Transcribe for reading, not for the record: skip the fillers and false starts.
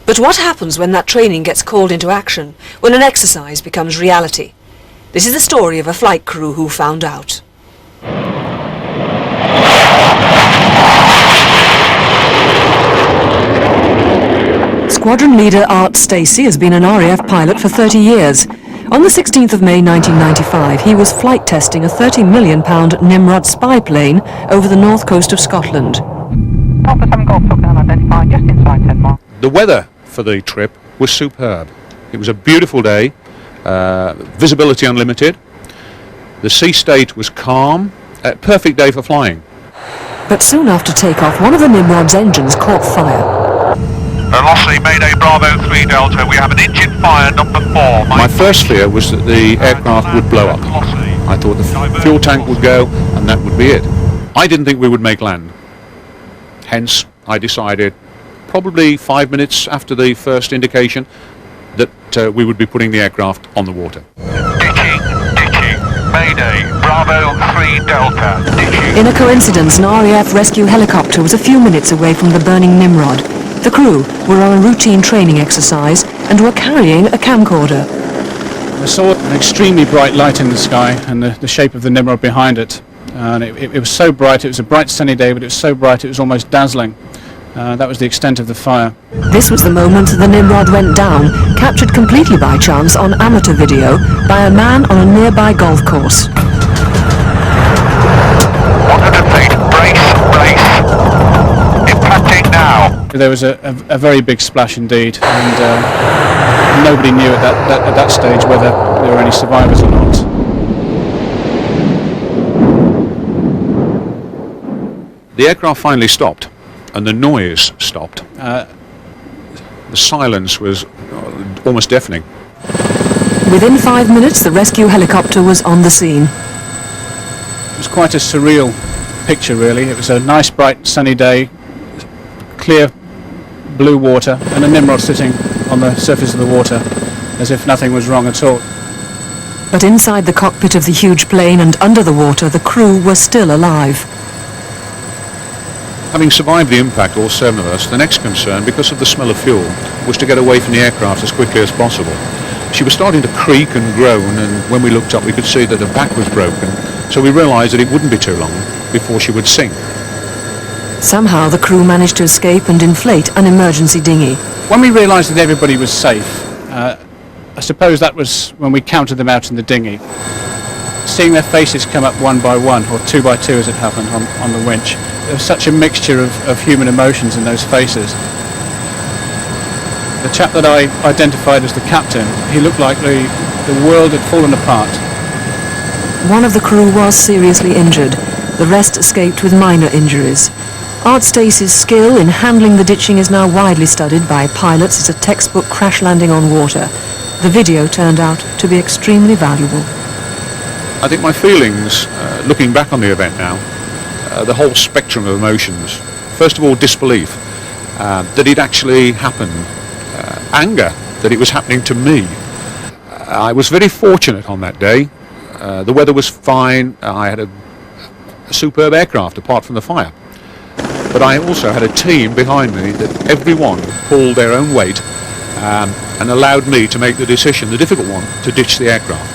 But what happens when that training gets called into action, when an exercise becomes reality? This is the story of a flight crew who found out. Squadron leader Art Stacey has been an RAF pilot for 30 years. On the 16th of May 1995, he was flight testing a £30 million Nimrod spy plane over the north coast of Scotland. Alpha 7 Golf took down identified just inside 10 miles. The weather for the trip was superb. It was a beautiful day, visibility unlimited. The sea state was calm, a perfect day for flying. But soon after takeoff, one of the Nimrod's engines caught fire. Velocity, Mayday, Bravo 3 Delta, we have an engine fire, number 4. My first fear was that the aircraft would blow up. I thought the fuel tank would go and that would be it. I didn't think we would make land. Hence, I decided, probably 5 minutes after the first indication, that we would be putting the aircraft on the water. Ditching, Mayday, Bravo 3 Delta, ditching. In a coincidence, an RAF rescue helicopter was a few minutes away from the burning Nimrod. The crew were on a routine training exercise and were carrying a camcorder. I saw an extremely bright light in the sky and the shape of the Nimrod behind it. And it was so bright, it was a bright sunny day, but it was so bright it was almost dazzling. That was the extent of the fire. This was the moment the Nimrod went down, captured completely by chance on amateur video by a man on a nearby golf course. 100 feet, brace, impacting now. There was a very big splash indeed, and nobody knew at that stage whether there were any survivors or not. The aircraft finally stopped, and the noise stopped. The silence was almost deafening. Within 5 minutes, the rescue helicopter was on the scene. It was quite a surreal picture, really. It was a nice, bright, sunny day, clear blue water, and a Nimrod sitting on the surface of the water as if nothing was wrong at all. But inside the cockpit of the huge plane and under the water, the crew were still alive. Having survived the impact, all 7 of us, the next concern, because of the smell of fuel, was to get away from the aircraft as quickly as possible. She was starting to creak and groan, and when we looked up we could see that her back was broken, so we realised that it wouldn't be too long before she would sink. Somehow the crew managed to escape and inflate an emergency dinghy. When we realised that everybody was safe, I suppose that was when we counted them out in the dinghy. Seeing their faces come up one by one, or 2 by 2 as it happened on the winch, there was such a mixture of human emotions in those faces. The chap that I identified as the captain, he looked like the world had fallen apart. One of the crew was seriously injured. The rest escaped with minor injuries. Art Stacey's skill in handling the ditching is now widely studied by pilots as a textbook crash landing on water. The video turned out to be extremely valuable. I think my feelings, looking back on the event now, the whole spectrum of emotions. First of all, disbelief that it actually happened. Anger that it was happening to me. I was very fortunate on that day. The weather was fine. I had a superb aircraft apart from the fire. But I also had a team behind me that everyone pulled their own weight and allowed me to make the decision, the difficult one, to ditch the aircraft.